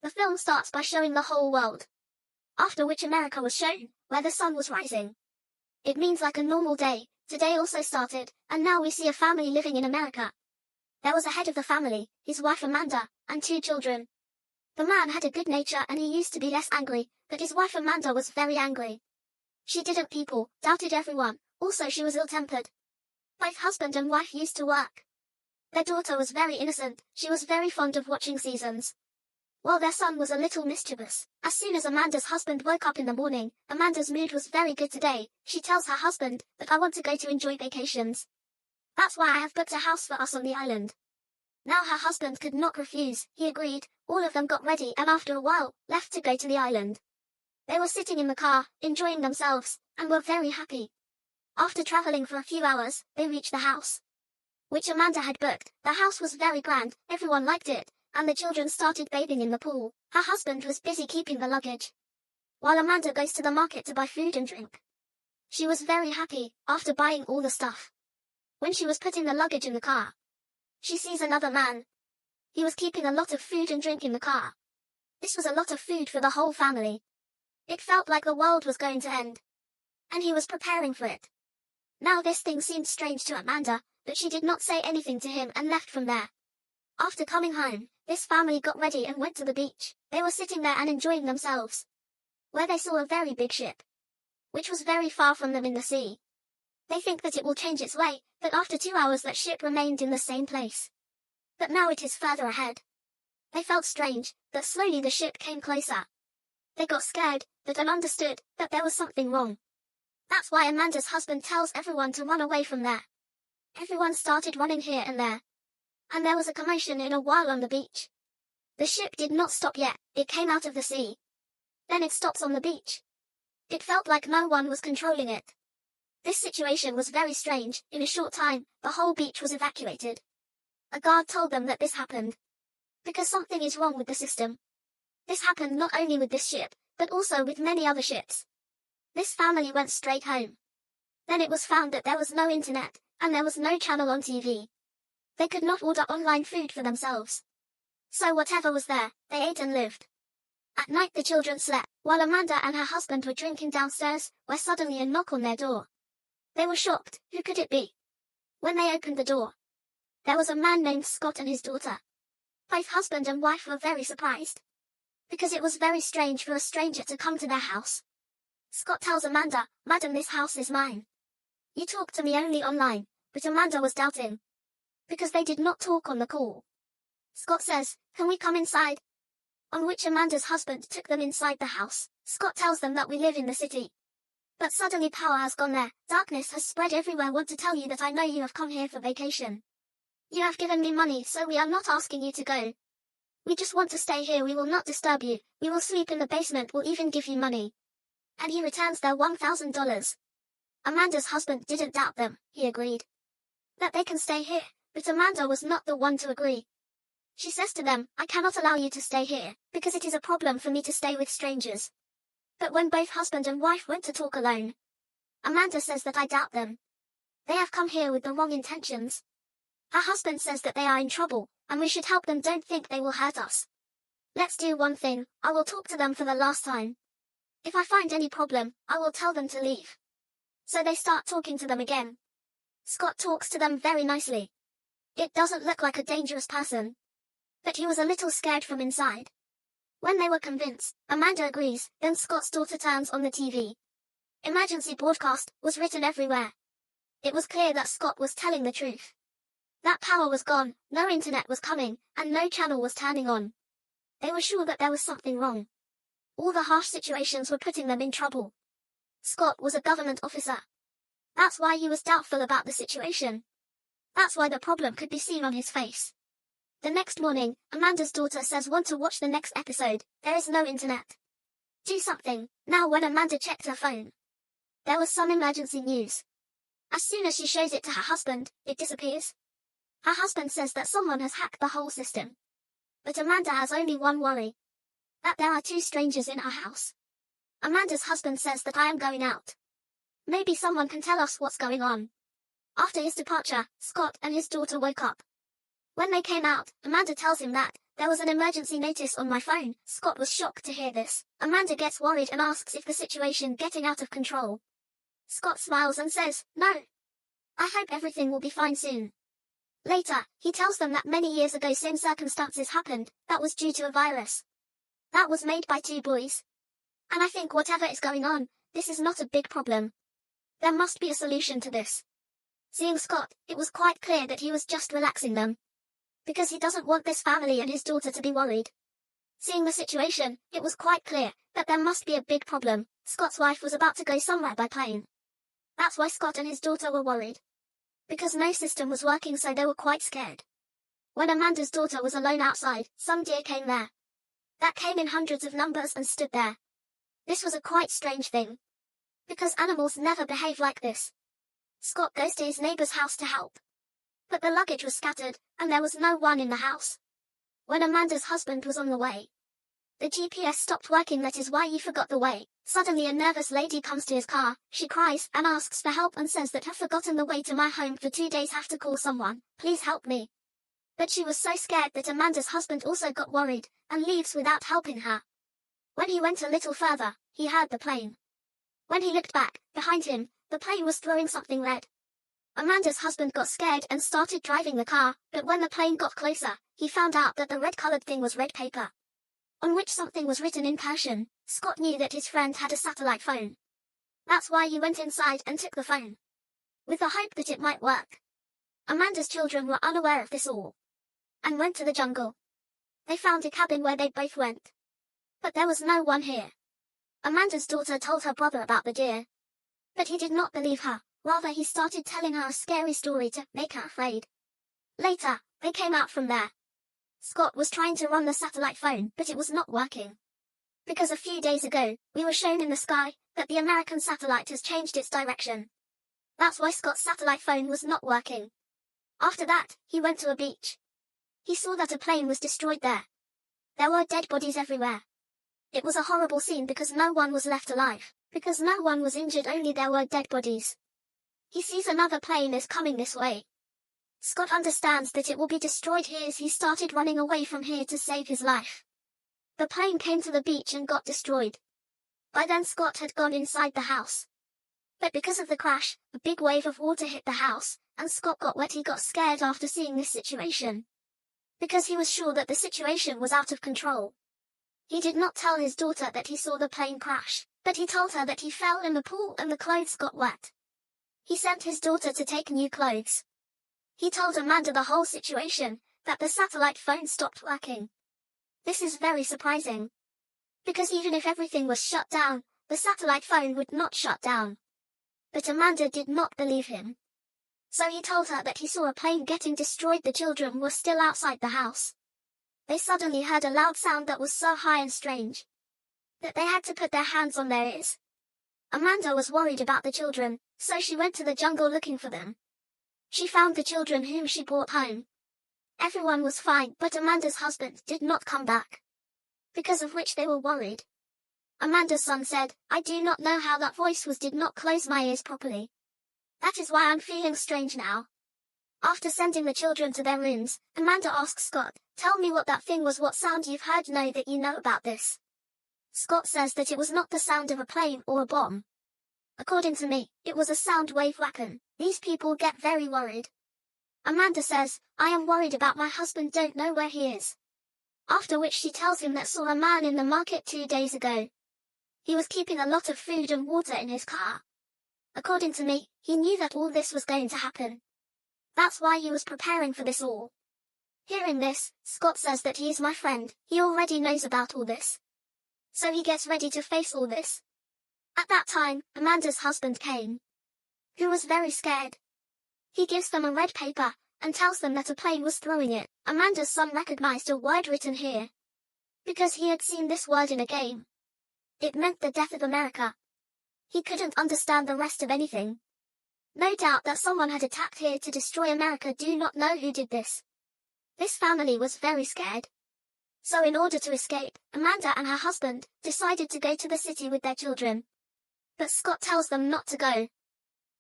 The film starts by showing the whole world, after which America was shown, where the sun was rising. It means like a normal day, today also started, and now we see a family living in America. There was a head of the family, his wife Amanda, and 2 children. The man had a good nature and he used to be less angry, but his wife Amanda was very angry. She didn't people, doubted everyone, also she was ill-tempered. Both husband and wife used to work. Their daughter was very innocent, she was very fond of watching seasons. While their son was a little mischievous. As soon as Amanda's husband woke up in the morning, Amanda's mood was very good today. She tells her husband that I want to go to enjoy vacations. That's why I have booked a house for us on the island. Now her husband could not refuse, he agreed, all of them got ready and after a while, left to go to the island. They were sitting in the car, enjoying themselves, and were very happy. After traveling for a few hours, they reached the house, which Amanda had booked. The house was very grand, everyone liked it, and the children started bathing in the pool. Her husband was busy keeping the luggage, while Amanda goes to the market to buy food and drink. She was very happy, after buying all the stuff. When she was putting the luggage in the car, she sees another man. He was keeping a lot of food and drink in the car. This was a lot of food for the whole family. It felt like the world was going to end, and he was preparing for it. Now this thing seemed strange to Amanda, but she did not say anything to him and left from there. After coming home, this family got ready and went to the beach. They were sitting there and enjoying themselves, where they saw a very big ship, which was very far from them in the sea. They think that it will change its way, but after 2 hours that ship remained in the same place. But now it is further ahead. They felt strange, but slowly the ship came closer. They got scared, but understood that there was something wrong. That's why Amanda's husband tells everyone to run away from there. Everyone started running here and there, and there was a commotion in a while on the beach. The ship did not stop yet, it came out of the sea. Then it stops on the beach. It felt like no one was controlling it. This situation was very strange. In a short time, the whole beach was evacuated. A guard told them that this happened because something is wrong with the system. This happened not only with this ship, but also with many other ships. This family went straight home. Then it was found that there was no internet, and there was no channel on TV. They could not order online food for themselves. So whatever was there, they ate and lived. At night the children slept, while Amanda and her husband were drinking downstairs, where suddenly a knock on their door. They were shocked. Who could it be? When they opened the door, there was a man named Scott and his daughter. Both husband and wife were very surprised, because it was very strange for a stranger to come to their house. Scott tells Amanda, "Madam, this house is mine. You talk to me only online," but Amanda was doubting, because they did not talk on the call. Scott says, "Can we come inside?" On which Amanda's husband took them inside the house. Scott tells them that we live in the city, but suddenly power has gone there. Darkness has spread everywhere. Want to tell you that I know you have come here for vacation. You have given me money, so we are not asking you to go. We just want to stay here. We will not disturb you. We will sleep in the basement. We'll even give you money. And he returns their $1,000. Amanda's husband didn't doubt them. He agreed that they can stay here, but Amanda was not the one to agree. She says to them, "I cannot allow you to stay here, because it is a problem for me to stay with strangers." But when both husband and wife went to talk alone, Amanda says that I doubt them. They have come here with the wrong intentions. Her husband says that they are in trouble, and we should help them. Don't think they will hurt us. Let's do one thing, I will talk to them for the last time. If I find any problem, I will tell them to leave. So they start talking to them again. Scott talks to them very nicely. It doesn't look like a dangerous person, but he was a little scared from inside. When they were convinced, Amanda agrees, then Scott's daughter turns on the TV. Emergency broadcast was written everywhere. It was clear that Scott was telling the truth. That power was gone, no internet was coming, and no channel was turning on. They were sure that there was something wrong. All the harsh situations were putting them in trouble. Scott was a government officer. That's why he was doubtful about the situation. That's why the problem could be seen on his face. The next morning, Amanda's daughter says, "Want to watch the next episode? There is no internet. Do something." Now when Amanda checked her phone, there was some emergency news. As soon as she shows it to her husband, it disappears. Her husband says that someone has hacked the whole system. But Amanda has only one worry, that there are 2 strangers in our house. Amanda's husband says that I am going out. Maybe someone can tell us what's going on. After his departure, Scott and his daughter woke up. When they came out, Amanda tells him that there was an emergency notice on my phone. Scott was shocked to hear this. Amanda gets worried and asks if the situation getting out of control. Scott smiles and says, "No. I hope everything will be fine soon." Later, he tells them that many years ago same circumstances happened, that was due to a virus. That was made by 2 boys. And I think whatever is going on, this is not a big problem. There must be a solution to this. Seeing Scott, it was quite clear that he was just relaxing them. Because he doesn't want this family and his daughter to be worried. Seeing the situation, it was quite clear that there must be a big problem. Scott's wife was about to go somewhere by plane. That's why Scott and his daughter were worried. Because no system was working, so they were quite scared. When Amanda's daughter was alone outside, some deer came there. That came in hundreds of numbers and stood there. This was a quite strange thing. Because animals never behave like this. Scott goes to his neighbor's house to help. But the luggage was scattered, and there was no one in the house. When Amanda's husband was on the way, the GPS stopped working. That is why he forgot the way. Suddenly a nervous lady comes to his car. She cries and asks for help and says that I've forgotten the way to my home for 2 days, have to call someone, please help me. But she was so scared that Amanda's husband also got worried, and leaves without helping her. When he went a little further, he heard the plane. When he looked back, behind him, the plane was throwing something red. Amanda's husband got scared and started driving the car, but when the plane got closer, he found out that the red-colored thing was red paper, on which something was written in Persian. Scott knew that his friend had a satellite phone. That's why he went inside and took the phone, with the hope that it might work. Amanda's children were unaware of this all, and went to the jungle. They found a cabin where they both went. But there was no one here. Amanda's daughter told her brother about the deer. But he did not believe her. Rather, he started telling her a scary story to make her afraid. Later, they came out from there. Scott was trying to run the satellite phone, but it was not working. Because a few days ago, we were shown in the sky that the American satellite has changed its direction. That's why Scott's satellite phone was not working. After that, he went to a beach. He saw that a plane was destroyed there. There were dead bodies everywhere. It was a horrible scene because no one was left alive. Because no one was injured, only there were dead bodies. He sees another plane is coming this way. Scott understands that it will be destroyed here, as he started running away from here to save his life. The plane came to the beach and got destroyed. By then Scott had gone inside the house. But because of the crash, a big wave of water hit the house, and Scott got wet. He got scared after seeing this situation. Because he was sure that the situation was out of control. He did not tell his daughter that he saw the plane crash, but he told her that he fell in the pool and the clothes got wet. He sent his daughter to take new clothes. He told Amanda the whole situation, that the satellite phone stopped working. This is very surprising. Because even if everything was shut down, the satellite phone would not shut down. But Amanda did not believe him. So he told her that he saw a plane getting destroyed. The children were still outside the house. They suddenly heard a loud sound that was so high and strange that they had to put their hands on their ears. Amanda was worried about the children, so she went to the jungle looking for them. She found the children whom she brought home. Everyone was fine, but Amanda's husband did not come back. Because of which they were worried. Amanda's son said, "I do not know how that voice was, did not close my ears properly. That is why I'm feeling strange now." After sending the children to their rooms, Amanda asked Scott, "Tell me what that thing was, what sound you've heard, know that you know about this." Scott says that it was not the sound of a plane or a bomb. According to me, it was a sound wave weapon. These people get very worried. Amanda says, "I am worried about my husband, don't know where he is." After which she tells him that saw a man in the market 2 days ago. He was keeping a lot of food and water in his car. According to me, he knew that all this was going to happen. That's why he was preparing for this all. Hearing this, Scott says that he is my friend. He already knows about all this. So he gets ready to face all this. At that time, Amanda's husband came, who was very scared. He gives them a red paper, and tells them that a plane was throwing it. Amanda's son recognized a word written here, because he had seen this word in a game. It meant the death of America. He couldn't understand the rest of anything. No doubt that someone had attacked here to destroy America. Do not know who did this. This family was very scared. So in order to escape, Amanda and her husband decided to go to the city with their children. But Scott tells them not to go,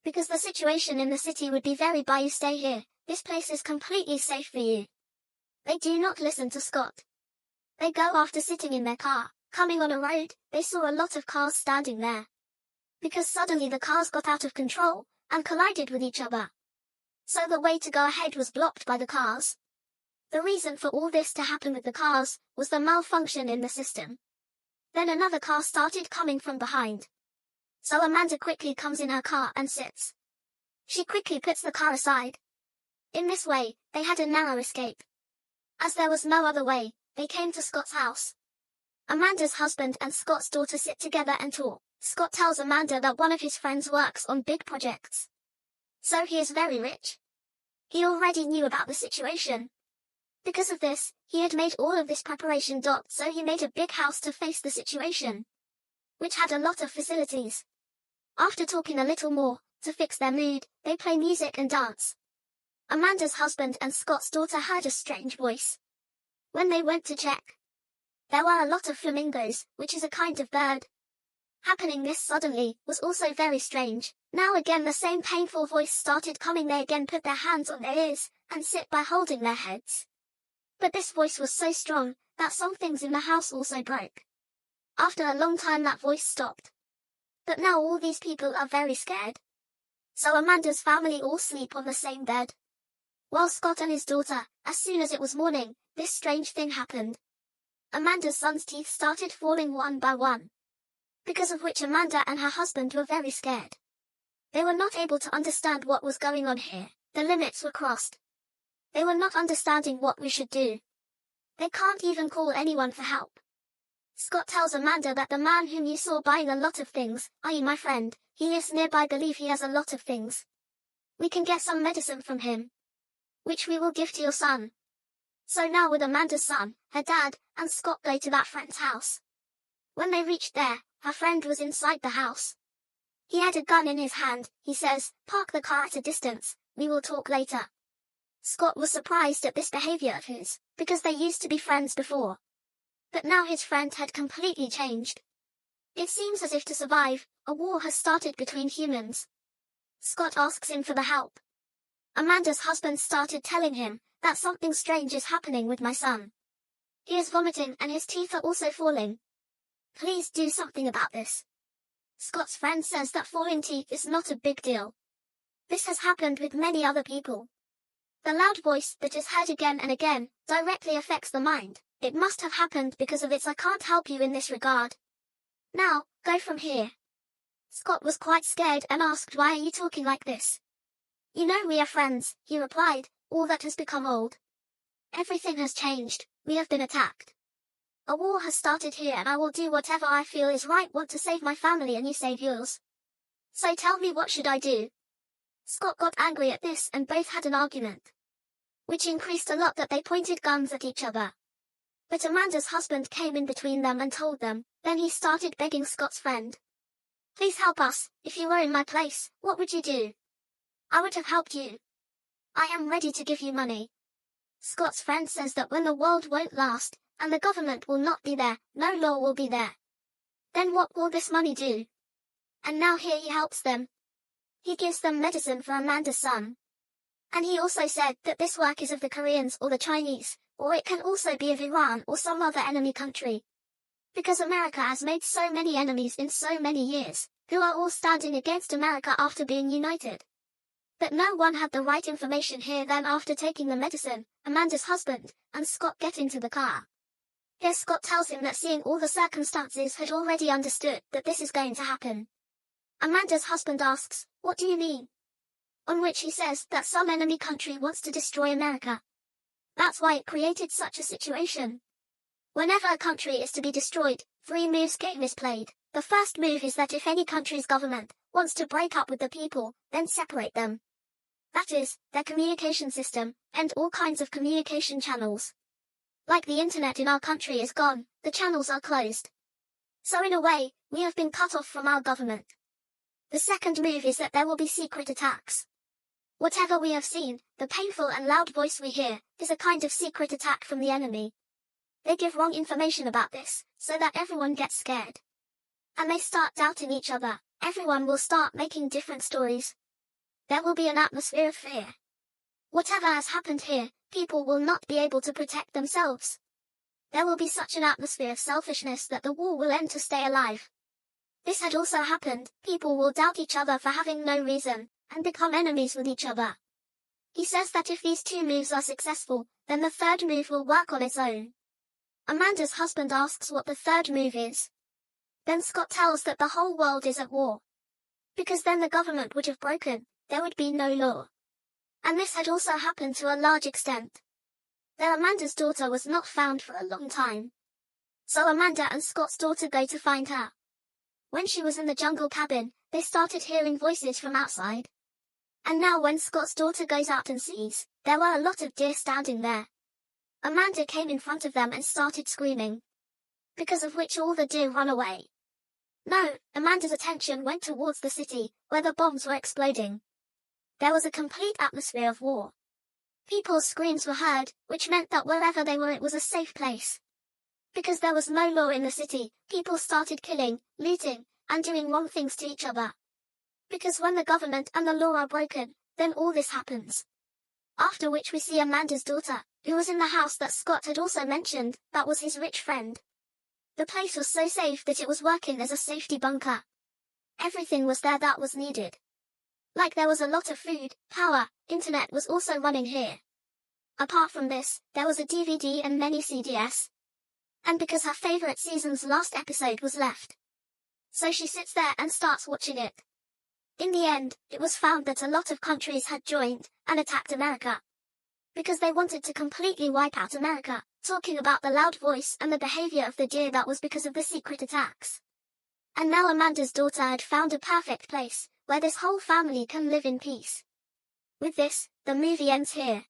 because the situation in the city would be very bad. You stay here. This place is completely safe for you. They do not listen to Scott. They go after sitting in their car. Coming on a road, they saw a lot of cars standing there. Because suddenly the cars got out of control and collided with each other. So the way to go ahead was blocked by the cars. The reason for all this to happen with the cars was the malfunction in the system. Then another car started coming from behind. So Amanda quickly comes in her car and sits. She quickly puts the car aside. In this way, they had a narrow escape. As there was no other way, they came to Scott's house. Amanda's husband and Scott's daughter sit together and talk. Scott tells Amanda that one of his friends works on big projects. So he is very rich. He already knew about the situation. Because of this, he had made all of this preparation. So he made a big house to face the situation, which had a lot of facilities. After talking a little more, to fix their mood, they play music and dance. Amanda's husband and Scott's daughter heard a strange voice. When they went to check, there were a lot of flamingos, which is a kind of bird. Happening this suddenly was also very strange. Now again the same painful voice started coming. They again put their hands on their ears and sit by holding their heads. But this voice was so strong that some things in the house also broke. After a long time that voice stopped. But now all these people are very scared. So Amanda's family all sleep on the same bed. While Scott and his daughter, as soon as it was morning, this strange thing happened. Amanda's son's teeth started falling one by one. Because of which Amanda and her husband were very scared. They were not able to understand what was going on here. The limits were crossed. They were not understanding what we should do. They can't even call anyone for help. Scott tells Amanda that the man whom you saw buying a lot of things, i.e. my friend, he lives nearby. Believe he has a lot of things. We can get some medicine from him, which we will give to your son. So now with Amanda's son, her dad, and Scott go to that friend's house. When they reached there, her friend was inside the house. He had a gun in his hand. He says, "Park the car at a distance, we will talk later." Scott was surprised at this behavior of his, because they used to be friends before. But now his friend had completely changed. It seems as if to survive, a war has started between humans. Scott asks him for the help. Amanda's husband started telling him that something strange is happening with my son. He is vomiting and his teeth are also falling. Please do something about this. Scott's friend says that falling teeth is not a big deal. This has happened with many other people. The loud voice that is heard again and again directly affects the mind. It must have happened because of it. I can't help you in this regard. Now, go from here. Scott was quite scared and asked, "Why are you talking like this?" "You know we are friends," he replied. "All that has become old. Everything has changed. We have been attacked. A war has started here and I will do whatever I feel is right. Want to save my family and you save yours. So tell me, what should I do?" Scott got angry at this and both had an argument, which increased a lot that they pointed guns at each other. But Amanda's husband came in between them and told them. Then he started begging Scott's friend, "Please help us. If you were in my place, what would you do?" "I would have helped you. I am ready to give you money." Scott's friend says that when the world won't last, and the government will not be there, no law will be there. Then what will this money do? And now here he helps them. He gives them medicine for Amanda's son. And he also said that this work is of the Koreans or the Chinese, or it can also be of Iran or some other enemy country. Because America has made so many enemies in so many years, who are all standing against America after being united. But no one had the right information here. Then after taking the medicine, Amanda's husband and Scott get into the car. Here Scott tells him that seeing all the circumstances had already understood that this is going to happen. Amanda's husband asks, "What do you mean?" On which he says that some enemy country wants to destroy America. That's why it created such a situation. Whenever a country is to be destroyed, 3 moves game is played. The first move is that if any country's government wants to break up with the people, then separate them. That is, their communication system, and all kinds of communication channels. Like the internet in our country is gone, the channels are closed. So in a way, we have been cut off from our government. The second move is that there will be secret attacks. Whatever we have seen, the painful and loud voice we hear, is a kind of secret attack from the enemy. They give wrong information about this, so that everyone gets scared. And they start doubting each other. Everyone will start making different stories. There will be an atmosphere of fear. Whatever has happened here people will not be able to protect themselves. There will be such an atmosphere of selfishness that the war will end to stay alive. This had also happened, people will doubt each other for having no reason, and become enemies with each other. He says that if these two moves are successful, then the third move will work on its own. Amanda's husband asks what the third move is. Then Scott tells that the whole world is at war. Because then the government would have broken, there would be no law. And this had also happened to a large extent. Though Amanda's daughter was not found for a long time. So Amanda and Scott's daughter go to find her. When she was in the jungle cabin, they started hearing voices from outside. And now when Scott's daughter goes out and sees, there were a lot of deer standing there. Amanda came in front of them and started screaming. Because of which all the deer run away. No, Amanda's attention went towards the city, where the bombs were exploding. There was a complete atmosphere of war. People's screams were heard, which meant that wherever they were it was a safe place. Because there was no law in the city, people started killing, looting, and doing wrong things to each other. Because when the government and the law are broken, then all this happens. After which we see Amanda's daughter, who was in the house that Scott had also mentioned, that was his rich friend. The place was so safe that it was working as a safety bunker. Everything was there that was needed. Like there was a lot of food, power, internet was also running here. Apart from this, there was a DVD and many CDs. And because her favorite season's last episode was left. So she sits there and starts watching it. In the end, it was found that a lot of countries had joined and attacked America. Because they wanted to completely wipe out America, talking about the loud voice and the behavior of the deer that was because of the secret attacks. And now Amanda's daughter had found a perfect place, where this whole family can live in peace. With this, the movie ends here.